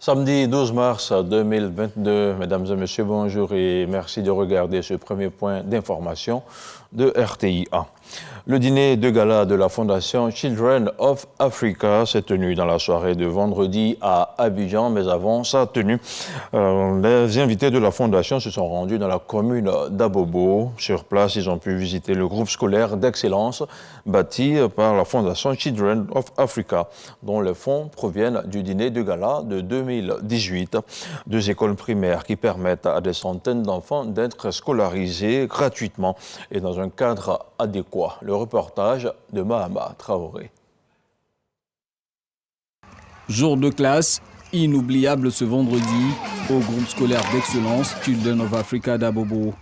Samedi 12 mars 2022, mesdames et messieurs, bonjour et merci de regarder ce premier point d'information de RTI1. Le dîner de gala de la Fondation Children of Africa s'est tenu dans la soirée de vendredi à Abidjan, mais avant sa tenue, les invités de la Fondation se sont rendus dans la commune d'Abobo. Sur place, ils ont pu visiter le groupe scolaire d'excellence bâti par la Fondation Children of Africa, dont les fonds proviennent du dîner de gala de 2018. Deux écoles primaires qui permettent à des centaines d'enfants d'être scolarisés gratuitement et dans un cadre adéquat. Le reportage de Mahama Traoré. Jour de classe inoubliable ce vendredi au groupe scolaire d'excellence Children of Africa d'Abobo.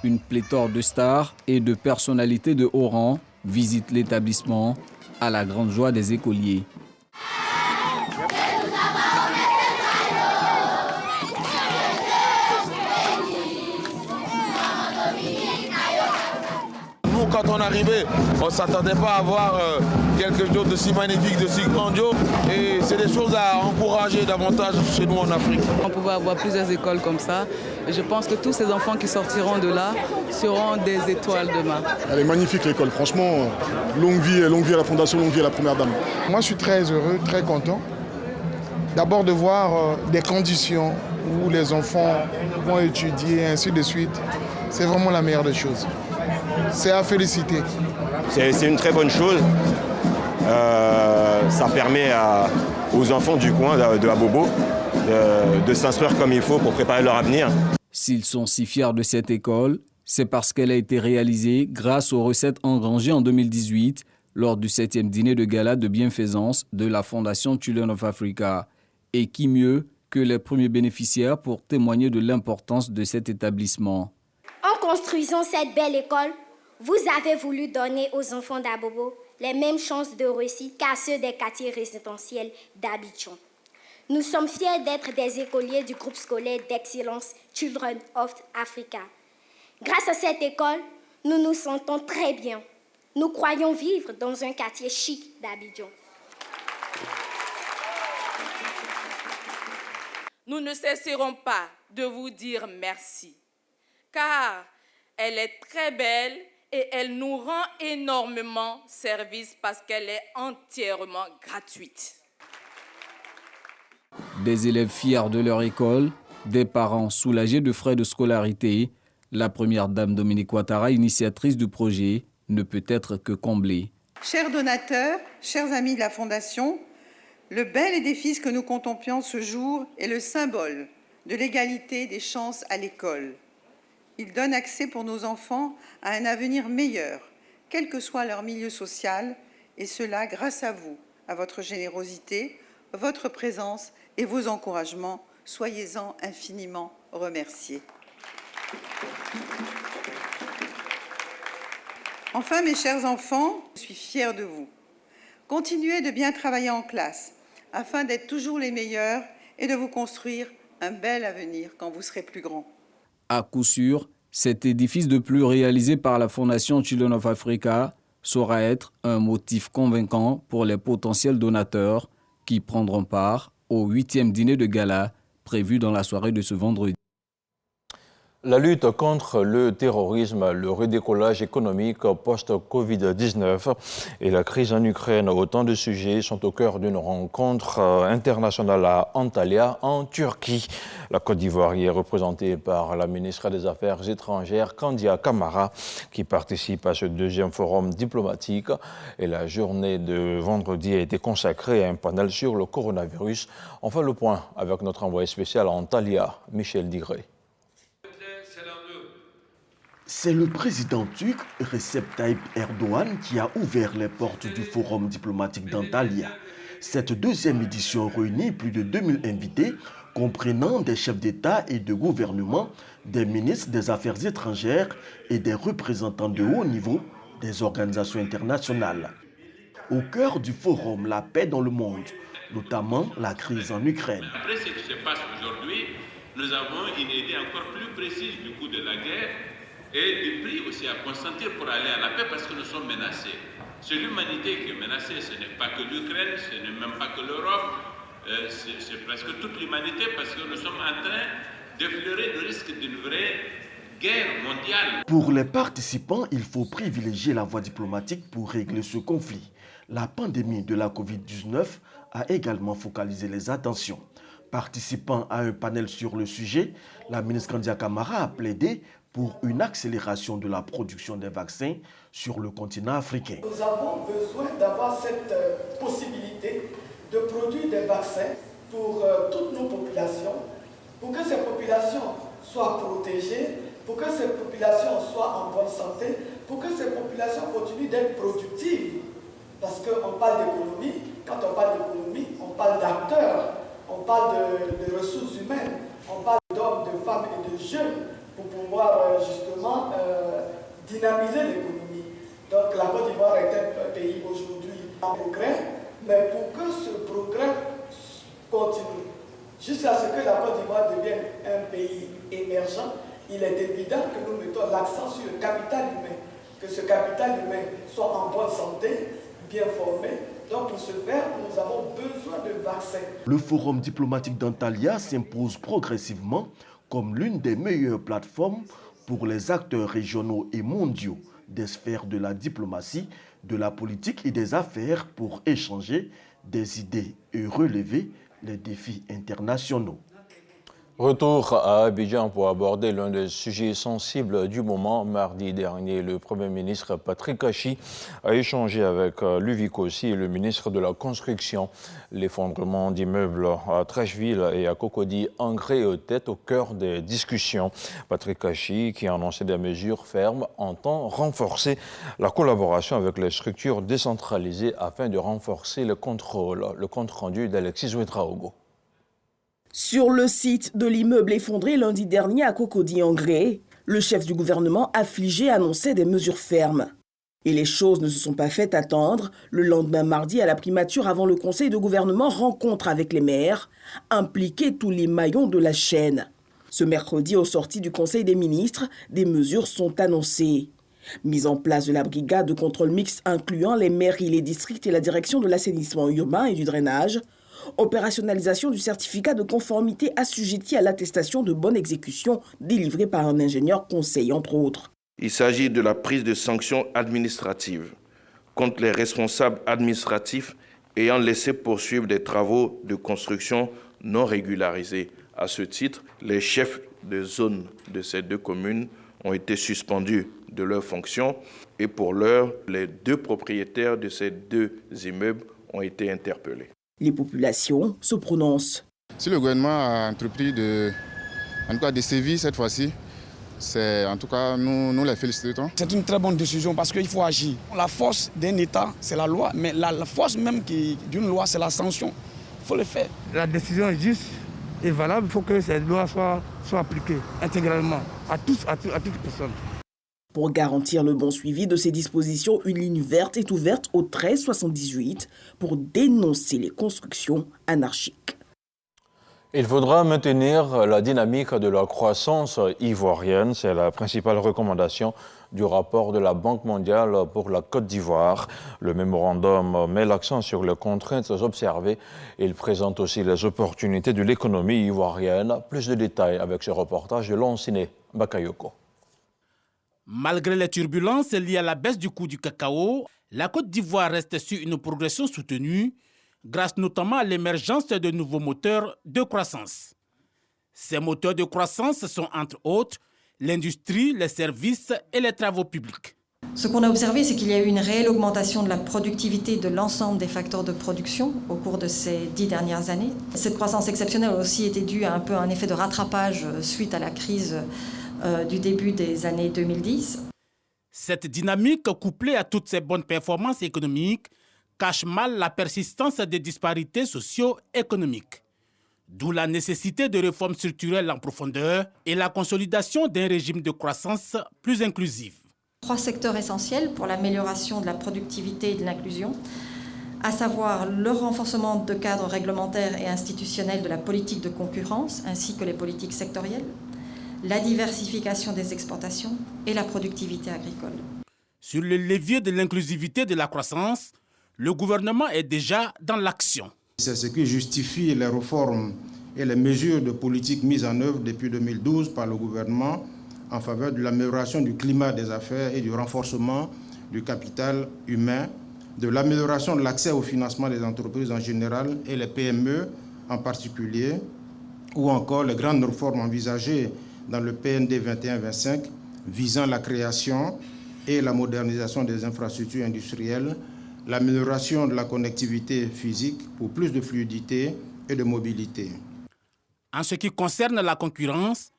Une pléthore de stars et de personnalités de haut rang visitent l'établissement à la grande joie des écoliers. Quand on arrivait, on ne s'attendait pas à voir quelque chose de si magnifique, de si grandiose. Et c'est des choses à encourager davantage chez nous en Afrique. On pouvait avoir plusieurs écoles comme ça. Et je pense que tous ces enfants qui sortiront de là seront des étoiles demain. Elle est magnifique l'école, franchement. Longue vie à la Fondation, longue vie à la Première Dame. Moi je suis très heureux, très content. D'abord de voir des conditions où les enfants vont étudier, et ainsi de suite. C'est vraiment la meilleure des choses. C'est à féliciter. C'est une très bonne chose. Ça permet aux enfants du coin de Abobo de s'instruire comme il faut pour préparer leur avenir. S'ils sont si fiers de cette école, c'est parce qu'elle a été réalisée grâce aux recettes engrangées en 2018 lors du 7e dîner de gala de bienfaisance de la Fondation Children of Africa. Et qui mieux que les premiers bénéficiaires pour témoigner de l'importance de cet établissement. En construisant cette belle école, vous avez voulu donner aux enfants d'Abobo les mêmes chances de réussite qu'à ceux des quartiers résidentiels d'Abidjan. Nous sommes fiers d'être des écoliers du groupe scolaire d'excellence Children of Africa. Grâce à cette école, nous nous sentons très bien. Nous croyons vivre dans un quartier chic d'Abidjan. Nous ne cesserons pas de vous dire merci, car elle est très belle et elle nous rend énormément service parce qu'elle est entièrement gratuite. Des élèves fiers de leur école, des parents soulagés de frais de scolarité, la première dame Dominique Ouattara, initiatrice du projet, ne peut être que comblée. Chers donateurs, chers amis de la Fondation, le bel édifice que nous contemplions ce jour est le symbole de l'égalité des chances à l'école. Il donne accès pour nos enfants à un avenir meilleur, quel que soit leur milieu social, et cela grâce à vous, à votre générosité, votre présence et vos encouragements. Soyez-en infiniment remerciés. Enfin, mes chers enfants, je suis fière de vous. Continuez de bien travailler en classe afin d'être toujours les meilleurs et de vous construire un bel avenir quand vous serez plus grands. À coup sûr, cet édifice de plus réalisé par la Fondation Children of Africa saura être un motif convaincant pour les potentiels donateurs qui prendront part au 8e dîner de gala prévu dans la soirée de ce vendredi. La lutte contre le terrorisme, le redécollage économique post-Covid-19 et la crise en Ukraine, autant de sujets sont au cœur d'une rencontre internationale à Antalya, en Turquie. La Côte d'Ivoire y est représentée par la ministre des Affaires étrangères, Kandia Camara, qui participe à ce deuxième forum diplomatique. Et la journée de vendredi a été consacrée à un panel sur le coronavirus. On fait le point avec notre envoyé spécial à Antalya, Michel Digré. C'est le président turc Recep Tayyip Erdogan qui a ouvert les portes du forum diplomatique d'Antalya. Cette deuxième édition réunit plus de 2000 invités, comprenant des chefs d'État et de gouvernement, des ministres des Affaires étrangères et des représentants de haut niveau des organisations internationales. Au cœur du forum, la paix dans le monde, notamment la crise en Ukraine. Après ce qui se passe aujourd'hui, nous avons une idée encore plus précise du coût de la guerre et du prix aussi à consentir pour aller à la paix parce que nous sommes menacés. C'est l'humanité qui est menacée, ce n'est pas que l'Ukraine, ce n'est même pas que l'Europe, c'est presque toute l'humanité, parce que nous sommes en train d'effleurer le risque d'une vraie guerre mondiale. Pour les participants, il faut privilégier la voie diplomatique pour régler ce conflit. La pandémie de la Covid-19 a également focalisé les attentions. Participant à un panel sur le sujet, la ministre Kandia Camara a plaidé pour une accélération de la production des vaccins sur le continent africain. Nous avons besoin d'avoir cette possibilité de produire des vaccins pour toutes nos populations, pour que ces populations soient protégées, pour que ces populations soient en bonne santé, pour que ces populations continuent d'être productives. Parce qu'on parle d'économie, quand on parle d'économie, on parle d'acteurs, on parle de ressources humaines, on parle d'hommes, de femmes et de jeunes pour pouvoir justement dynamiser l'économie. Donc la Côte d'Ivoire est un pays aujourd'hui en progrès, mais pour que ce progrès continue, jusqu'à ce que la Côte d'Ivoire devienne un pays émergent, il est évident que nous mettons l'accent sur le capital humain, que ce capital humain soit en bonne santé, bien formé. Donc pour ce faire, nous avons besoin de vaccins. Le forum diplomatique d'Antalya s'impose progressivement comme l'une des meilleures plateformes pour les acteurs régionaux et mondiaux des sphères de la diplomatie, de la politique et des affaires pour échanger des idées et relever les défis internationaux. Retour à Abidjan pour aborder l'un des sujets sensibles du moment. Mardi dernier, le Premier ministre Patrick Kachi a échangé avec Luvi Kossi et le ministre de la Construction. L'effondrement d'immeubles à Trècheville et à Cocody-Angré était au cœur des discussions. Patrick Kachi, qui a annoncé des mesures fermes, entend renforcer la collaboration avec les structures décentralisées afin de renforcer le contrôle. Le compte rendu d'Alexis Ouedraogo. Sur le site de l'immeuble effondré lundi dernier à Cocody-Angré, le chef du gouvernement affligé annonçait des mesures fermes. Et les choses ne se sont pas fait attendre. Le lendemain mardi, à la primature avant le conseil de gouvernement, rencontre avec les maires, impliquer tous les maillons de la chaîne. Ce mercredi, au sorti du conseil des ministres, des mesures sont annoncées. Mise en place de la brigade de contrôle mixte incluant les mairies, les districts et la direction de l'assainissement urbain et du drainage. Opérationnalisation du certificat de conformité assujetti à l'attestation de bonne exécution délivré par un ingénieur conseil, entre autres. Il s'agit de la prise de sanctions administratives contre les responsables administratifs ayant laissé poursuivre des travaux de construction non régularisés. À ce titre, les chefs de zone de ces deux communes ont été suspendus de leurs fonctions et pour l'heure, les deux propriétaires de ces deux immeubles ont été interpellés. Les populations se prononcent. Si le gouvernement a entrepris de sévir cette fois-ci, en tout cas, nous les félicitons. C'est une très bonne décision parce qu'il faut agir. La force d'un État, c'est la loi, mais la force même d'une loi, c'est la sanction. Il faut le faire. La décision est juste et valable. Il faut que cette loi soit appliquée intégralement à toute personne. Pour garantir le bon suivi de ces dispositions, une ligne verte est ouverte au 1378 pour dénoncer les constructions anarchiques. Il faudra maintenir la dynamique de la croissance ivoirienne. C'est la principale recommandation du rapport de la Banque mondiale pour la Côte d'Ivoire. Le mémorandum met l'accent sur les contraintes observées. Il présente aussi les opportunités de l'économie ivoirienne. Plus de détails avec ce reportage de Lonsine Bakayoko. Malgré les turbulences liées à la baisse du coût du cacao, la Côte d'Ivoire reste sur une progression soutenue, grâce notamment à l'émergence de nouveaux moteurs de croissance. Ces moteurs de croissance sont entre autres l'industrie, les services et les travaux publics. Ce qu'on a observé, c'est qu'il y a eu une réelle augmentation de la productivité de l'ensemble des facteurs de production au cours de ces 10 dernières années. Cette croissance exceptionnelle a aussi été due à un effet de rattrapage suite à la crise du début des années 2010. Cette dynamique, couplée à toutes ces bonnes performances économiques, cache mal la persistance des disparités socio-économiques. D'où la nécessité de réformes structurelles en profondeur et la consolidation d'un régime de croissance plus inclusif. 3 secteurs essentiels pour l'amélioration de la productivité et de l'inclusion, à savoir le renforcement de cadres réglementaires et institutionnels de la politique de concurrence ainsi que les politiques sectorielles, la diversification des exportations et la productivité agricole. Sur le levier de l'inclusivité de la croissance, le gouvernement est déjà dans l'action. C'est ce qui justifie les réformes et les mesures de politique mises en œuvre depuis 2012 par le gouvernement en faveur de l'amélioration du climat des affaires et du renforcement du capital humain, de l'amélioration de l'accès au financement des entreprises en général et les PME en particulier, ou encore les grandes réformes envisagées dans le PND 21-25 visant la création et la modernisation des infrastructures industrielles, l'amélioration de la connectivité physique pour plus de fluidité et de mobilité. En ce qui concerne la concurrence,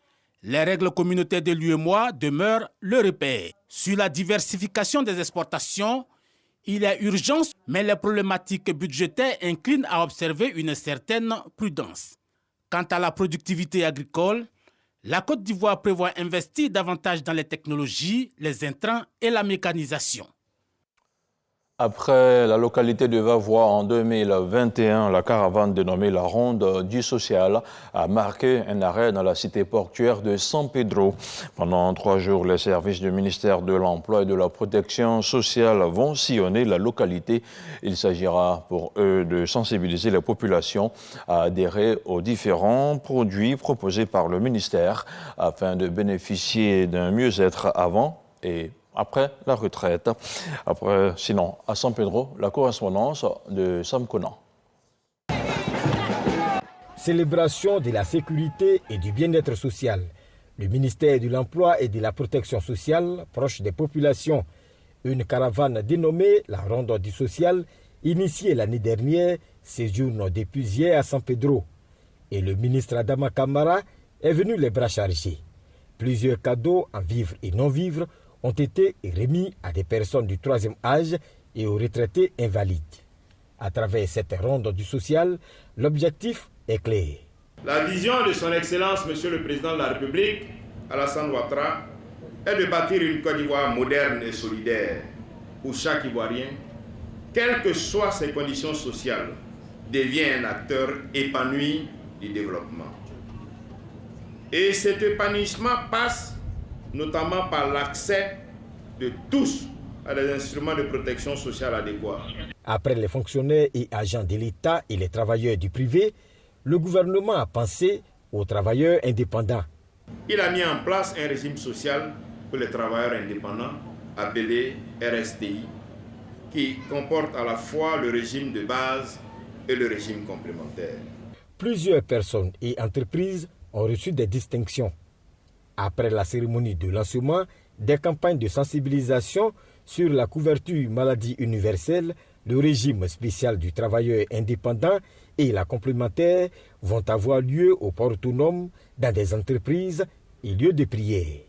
les règles communautaires de l'UEMOA demeurent le repère. Sur la diversification des exportations, il y a urgence, mais les problématiques budgétaires inclinent à observer une certaine prudence. Quant à la productivité agricole, la Côte d'Ivoire prévoit investir davantage dans les technologies, les intrants et la mécanisation. Après la localité de Vavois en 2021, la caravane dénommée la Ronde du Social a marqué un arrêt dans la cité portuaire de San Pedro. Pendant 3 jours, les services du ministère de l'Emploi et de la Protection sociale vont sillonner la localité. Il s'agira pour eux de sensibiliser les populations à adhérer aux différents produits proposés par le ministère afin de bénéficier d'un mieux-être avant et après la retraite. Sinon, à San Pedro, la correspondance de Sam Conan. Célébration de la sécurité et du bien-être social. Le ministère de l'Emploi et de la Protection sociale, proche des populations. Une caravane dénommée la Ronde du Social, initiée l'année dernière, séjourne depuis hier à San Pedro. Et le ministre Adama Kamara est venu les bras chargés. Plusieurs cadeaux en vivres et non-vivres ont été remis à des personnes du 3e âge et aux retraités invalides. À travers cette ronde du social, l'objectif est clair. La vision de son Excellence, Monsieur le Président de la République, Alassane Ouattara, est de bâtir une Côte d'Ivoire moderne et solidaire, où chaque Ivoirien, quelles que soient ses conditions sociales, devient un acteur épanoui du développement. Et cet épanouissement passe notamment par l'accès de tous à des instruments de protection sociale adéquats. Après les fonctionnaires et agents de l'État et les travailleurs du privé, le gouvernement a pensé aux travailleurs indépendants. Il a mis en place un régime social pour les travailleurs indépendants, appelé RSTI, qui comporte à la fois le régime de base et le régime complémentaire. Plusieurs personnes et entreprises ont reçu des distinctions. Après la cérémonie de lancement, des campagnes de sensibilisation sur la couverture maladie universelle, le régime spécial du travailleur indépendant et la complémentaire vont avoir lieu au port autonome, dans des entreprises et lieux de prière.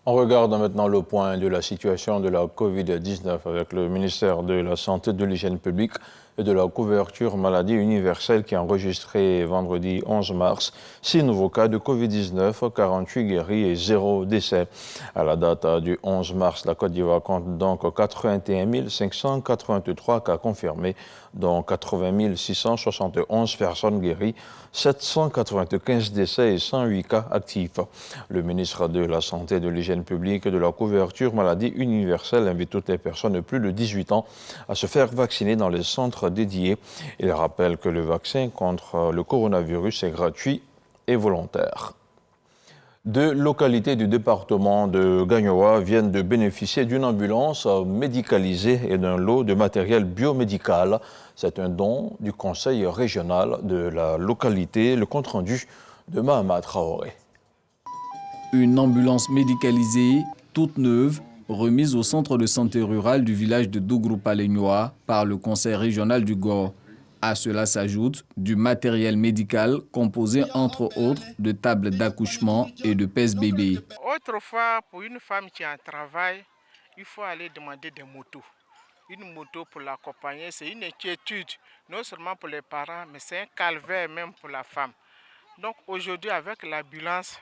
On regarde maintenant le point de la situation de la COVID-19 avec le ministère de la Santé, de l'Hygiène publique et de la couverture maladie universelle qui a enregistré vendredi 11 mars 6 nouveaux cas de COVID-19, 48 guéris et 0 décès. À la date du 11 mars, la Côte d'Ivoire compte donc 81 583 cas confirmés, dont 80 671 personnes guéries, 795 décès et 108 cas actifs. Le ministre de la Santé, de l'Hygiène publique et de la couverture maladie universelle invite toutes les personnes de plus de 18 ans à se faire vacciner dans les centres dédiés. Il rappelle que le vaccin contre le coronavirus est gratuit et volontaire. 2 localités du département de Gagnoa viennent de bénéficier d'une ambulance médicalisée et d'un lot de matériel biomédical. C'est un don du conseil régional de la localité. Le compte-rendu de Mahama Traoré. Une ambulance médicalisée, toute neuve, remise au centre de santé rural du village de Dougrou-Palegnoa par le conseil régional du Gor. À cela s'ajoute du matériel médical composé entre autres de tables d'accouchement et de pèse-bébé. Autrefois, pour une femme qui a un travail, il faut aller demander des motos. Une moto pour l'accompagner, c'est une inquiétude, non seulement pour les parents, mais c'est un calvaire même pour la femme. Donc aujourd'hui, avec l'ambulance,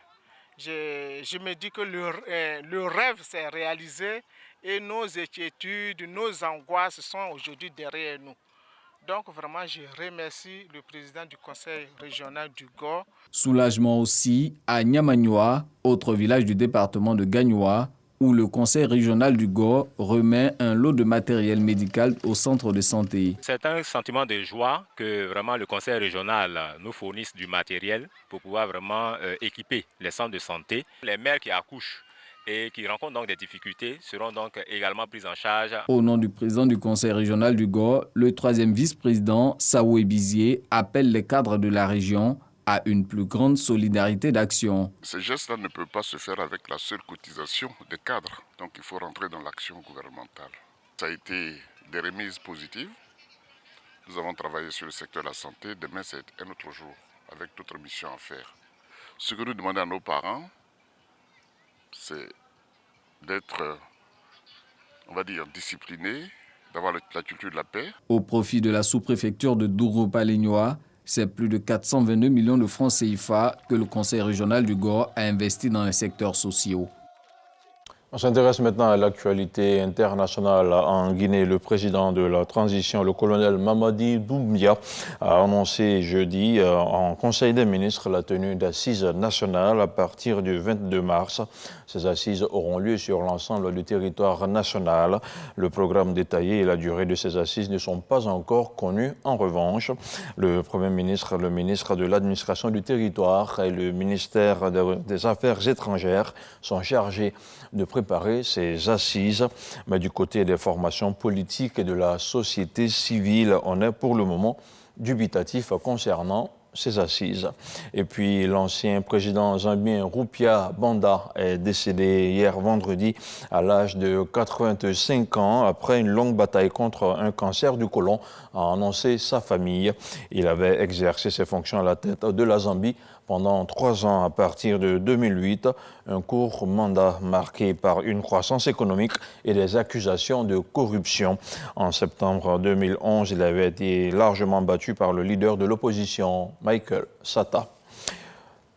je me dis que le rêve s'est réalisé et nos inquiétudes, nos angoisses sont aujourd'hui derrière nous. Donc vraiment, je remercie le président du conseil régional du Gor. Soulagement aussi à Niamagnoa, autre village du département de Gagnoa, où le conseil régional du Gor remet un lot de matériel médical au centre de santé. C'est un sentiment de joie que vraiment le conseil régional nous fournisse du matériel pour pouvoir vraiment équiper les centres de santé. Les mères qui accouchent et qui rencontrent donc des difficultés seront donc également prises en charge. Au nom du président du conseil régional du Gor, le troisième vice-président, Saoué Bizier, appelle les cadres de la région à une plus grande solidarité d'action. Ce geste-là ne peut pas se faire avec la seule cotisation des cadres. Donc il faut rentrer dans l'action gouvernementale. Ça a été des remises positives. Nous avons travaillé sur le secteur de la santé. Demain, c'est un autre jour, avec d'autres missions à faire. Ce que nous demandons à nos parents, c'est d'être, on va dire, disciplinés, d'avoir la culture de la paix. Au profit de la sous-préfecture de Douro-Palignoa, c'est plus de 422 millions de francs CFA que le conseil régional du Gor a investi dans les secteurs sociaux. On s'intéresse maintenant à l'actualité internationale en Guinée. Le président de la transition, le colonel Mamadi Doumbia, a annoncé jeudi en Conseil des ministres la tenue d'assises nationales à partir du 22 mars. Ces assises auront lieu sur l'ensemble du territoire national. Le programme détaillé et la durée de ces assises ne sont pas encore connus. En revanche, le Premier ministre, le ministre de l'administration du territoire et le ministère des Affaires étrangères sont chargés de préparer ces assises. Mais du côté des formations politiques et de la société civile, on est pour le moment dubitatif concernant ces assises. Et puis l'ancien président zambien Rupia Banda est décédé hier vendredi à l'âge de 85 ans après une longue bataille contre un cancer du côlon, a annoncé sa famille. Il avait exercé ses fonctions à la tête de la Zambie pendant 3 ans à partir de 2008, un court mandat marqué par une croissance économique et des accusations de corruption. En septembre 2011, il avait été largement battu par le leader de l'opposition, Michael Sata.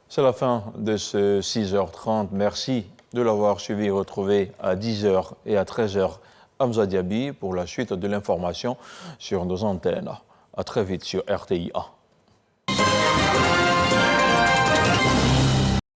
C'est la fin de ce 6h30. Merci de l'avoir suivi. Retrouvé à 10h et à 13h Hamza Diaby pour la suite de l'information sur nos antennes. À très vite sur RTI1.